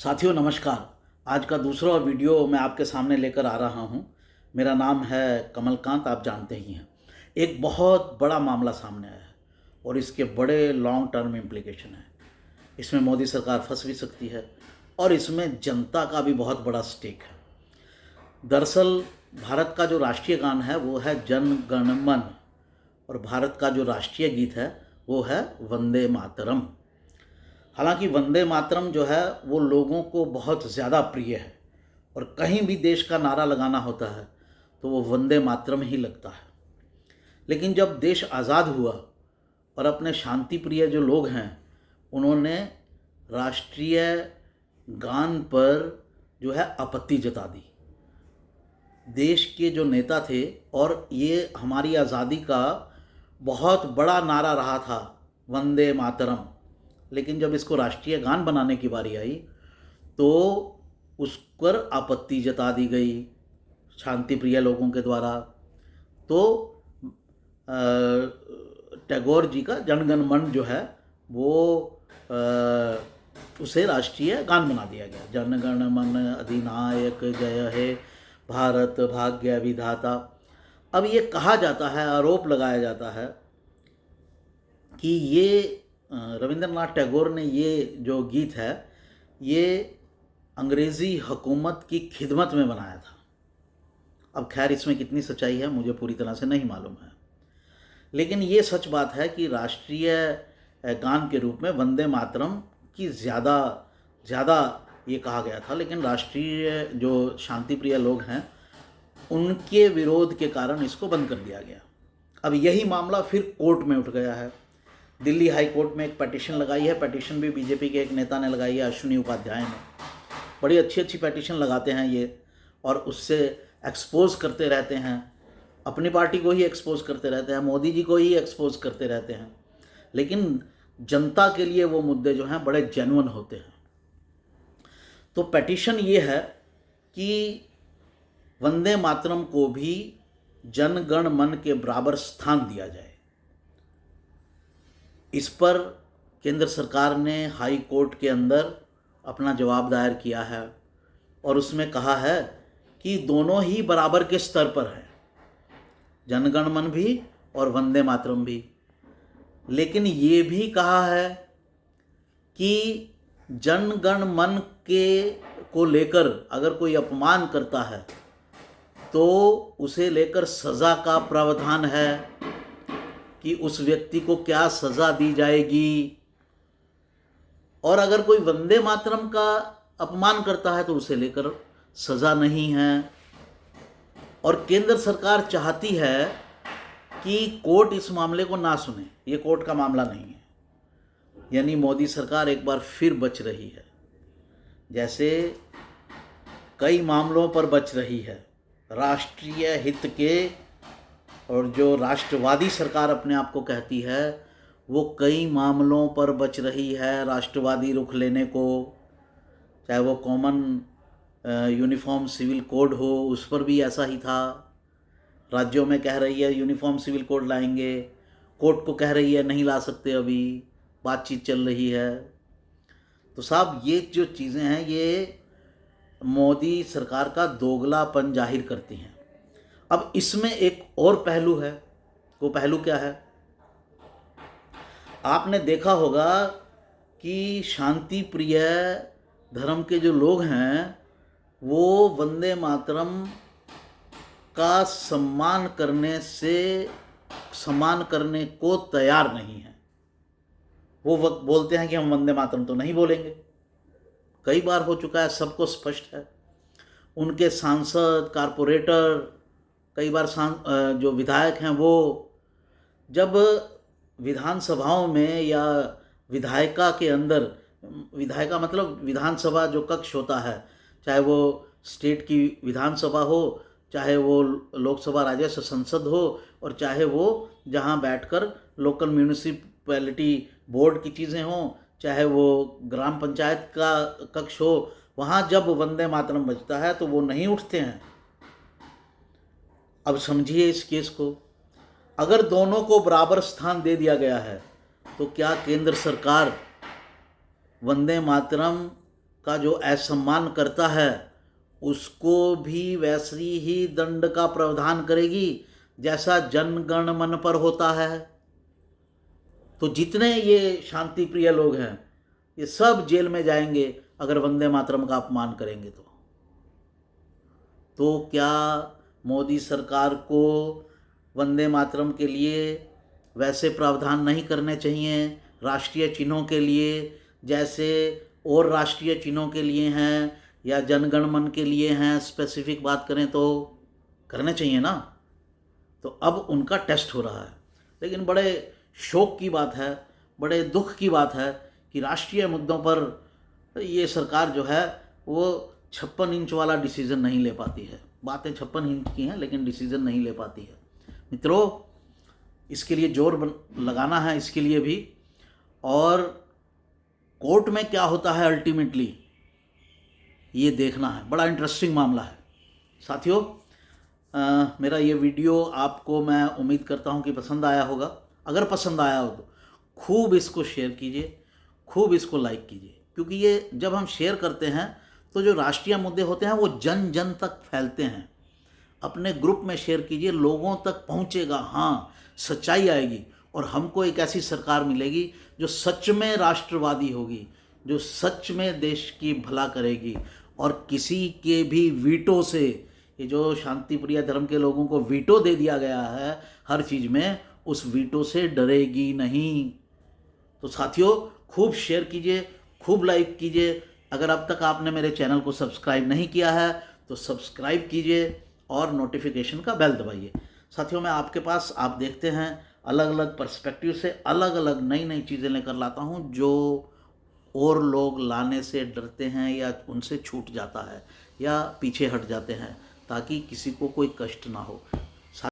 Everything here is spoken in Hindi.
साथियों नमस्कार। आज का दूसरा वीडियो मैं आपके सामने लेकर आ रहा हूं। मेरा नाम है कमलकांत, आप जानते ही हैं। एक बहुत बड़ा मामला सामने आया है और इसके बड़े लॉन्ग टर्म इम्प्लीकेशन हैं। इसमें मोदी सरकार फंस भी सकती है और इसमें जनता का भी बहुत बड़ा स्टेक है। दरअसल भारत का जो राष्ट्रीय गान है वो है जन गण मन और भारत का जो राष्ट्रीय गीत है वो है वंदे मातरम। हालांकि वंदे मातरम जो है वो लोगों को बहुत ज़्यादा प्रिय है और कहीं भी देश का नारा लगाना होता है तो वो वंदे मातरम ही लगता है। लेकिन जब देश आज़ाद हुआ और अपने शांति प्रिय जो लोग हैं उन्होंने राष्ट्रीय गान पर जो है आपत्ति जता दी। देश के जो नेता थे और ये हमारी आज़ादी का बहुत बड़ा नारा रहा था वंदे मातरम, लेकिन जब इसको राष्ट्रीय गान बनाने की बारी आई तो उस पर आपत्ति जता दी गई शांति प्रिय लोगों के द्वारा। तो टैगोर जी का जनगण मन जो है वो उसे राष्ट्रीय गान बना दिया गया। जनगण मन अधिनायक जय हे भारत भाग्य विधाता। अब ये कहा जाता है, आरोप लगाया जाता है कि ये रविंद्रनाथ टैगोर ने ये जो गीत है ये अंग्रेज़ी हुकूमत की खिदमत में बनाया था। अब खैर इसमें कितनी सच्चाई है मुझे पूरी तरह से नहीं मालूम है, लेकिन ये सच बात है कि राष्ट्रीय गान के रूप में वंदे मातरम की ज़्यादा ये कहा गया था। लेकिन राष्ट्रीय जो शांति प्रिय लोग हैं उनके विरोध के कारण इसको बंद कर दिया गया। अब यही मामला फिर कोर्ट में उठ गया है। दिल्ली हाई कोर्ट में एक पटिशन लगाई है। पटिशन भी बीजेपी के एक नेता ने लगाई है, अश्विनी उपाध्याय ने। बड़ी अच्छी पटिशन लगाते हैं ये और उससे एक्सपोज करते रहते हैं, अपनी पार्टी को ही एक्सपोज करते रहते हैं, मोदी जी को ही एक्सपोज करते रहते हैं। लेकिन जनता के लिए वो मुद्दे जो हैं बड़े जेन्युइन होते हैं। तो पटिशन ये है कि वंदे मातरम को भी जनगण मन के बराबर स्थान दिया जाए। इस पर केंद्र सरकार ने हाई कोर्ट के अंदर अपना जवाब दायर किया है और उसमें कहा है कि दोनों ही बराबर के स्तर पर हैं, जनगण मन भी और वंदे मातरम भी। लेकिन ये भी कहा है कि जनगण मन के को लेकर अगर कोई अपमान करता है तो उसे लेकर सज़ा का प्रावधान है कि उस व्यक्ति को क्या सज़ा दी जाएगी, और अगर कोई वंदे मातरम का अपमान करता है तो उसे लेकर सज़ा नहीं है। और केंद्र सरकार चाहती है कि कोर्ट इस मामले को ना सुने, ये कोर्ट का मामला नहीं है। यानी मोदी सरकार एक बार फिर बच रही है, जैसे कई मामलों पर बच रही है राष्ट्रीय हित के। और जो राष्ट्रवादी सरकार अपने आप को कहती है वो कई मामलों पर बच रही है राष्ट्रवादी रुख लेने को। चाहे वो कॉमन यूनिफॉर्म सिविल कोड हो, उस पर भी ऐसा ही था। राज्यों में कह रही है यूनिफॉर्म सिविल कोड लाएंगे, कोर्ट को कह रही है नहीं ला सकते, अभी बातचीत चल रही है। तो साहब ये जो चीज़ें हैं ये मोदी सरकार का दोगलापन जाहिर करती हैं। अब इसमें एक और पहलू है। वो पहलू क्या है? आपने देखा होगा कि शांति प्रिय धर्म के जो लोग हैं वो वंदे मातरम का सम्मान करने को तैयार नहीं है। वो बोलते हैं कि हम वंदे मातरम तो नहीं बोलेंगे। कई बार हो चुका है, सबको स्पष्ट है। उनके सांसद, कारपोरेटर, कई बार जो विधायक हैं वो जब विधानसभाओं में या विधायिका के अंदर, विधायिका मतलब विधानसभा जो कक्ष होता है, चाहे वो स्टेट की विधानसभा हो, चाहे वो लोकसभा राज्यसभा संसद हो, और चाहे वो जहाँ बैठकर लोकल म्यूनिसिपैलिटी बोर्ड की चीज़ें हों, चाहे वो ग्राम पंचायत का कक्ष हो, वहाँ जब वंदे मातरम बजता है तो वो नहीं उठते हैं। अब समझिए इस केस को, अगर दोनों को बराबर स्थान दे दिया गया है तो क्या केंद्र सरकार वंदे मातरम का जो असम्मान करता है उसको भी वैसी ही दंड का प्रावधान करेगी जैसा जन गण मन पर होता है। तो जितने ये शांति प्रिय लोग हैं ये सब जेल में जाएंगे अगर वंदे मातरम का अपमान करेंगे तो क्या मोदी सरकार को वंदे मातरम के लिए वैसे प्रावधान नहीं करने चाहिए राष्ट्रीय चिन्हों के लिए जैसे और राष्ट्रीय चिन्हों के लिए हैं या जनगण मन के लिए हैं? स्पेसिफिक बात करें तो करने चाहिए ना। तो अब उनका टेस्ट हो रहा है। लेकिन बड़े शोक की बात है, बड़े दुख की बात है कि राष्ट्रीय मुद्दों पर ये सरकार जो है वो 56 इंच वाला डिसीज़न नहीं ले पाती है। बातें 56 इंच की हैं लेकिन डिसीज़न नहीं ले पाती है। मित्रों, इसके लिए जोर लगाना है, इसके लिए भी। और कोर्ट में क्या होता है अल्टीमेटली ये देखना है। बड़ा इंटरेस्टिंग मामला है साथियों। मेरा ये वीडियो आपको मैं उम्मीद करता हूँ कि पसंद आया होगा। अगर पसंद आया हो तो खूब इसको शेयर कीजिए, खूब इसको लाइक कीजिए, क्योंकि ये जब हम शेयर करते हैं तो जो राष्ट्रीय मुद्दे होते हैं वो जन जन तक फैलते हैं। अपने ग्रुप में शेयर कीजिए, लोगों तक पहुँचेगा, हाँ सच्चाई आएगी और हमको एक ऐसी सरकार मिलेगी जो सच में राष्ट्रवादी होगी, जो सच में देश की भला करेगी और किसी के भी वीटो से, ये जो शांति प्रिय धर्म के लोगों को वीटो दे दिया गया है हर चीज़ में, उस वीटो से डरेगी नहीं। तो साथियों खूब शेयर कीजिए, खूब लाइक कीजिए। अगर अब तक आपने मेरे चैनल को सब्सक्राइब नहीं किया है तो सब्सक्राइब कीजिए और नोटिफिकेशन का बेल दबाइए। साथियों मैं आपके पास, आप देखते हैं, अलग अलग पर्सपेक्टिव से अलग अलग नई नई चीज़ें लेकर लाता हूं जो और लोग लाने से डरते हैं या उनसे छूट जाता है या पीछे हट जाते हैं, ताकि किसी को कोई कष्ट ना हो।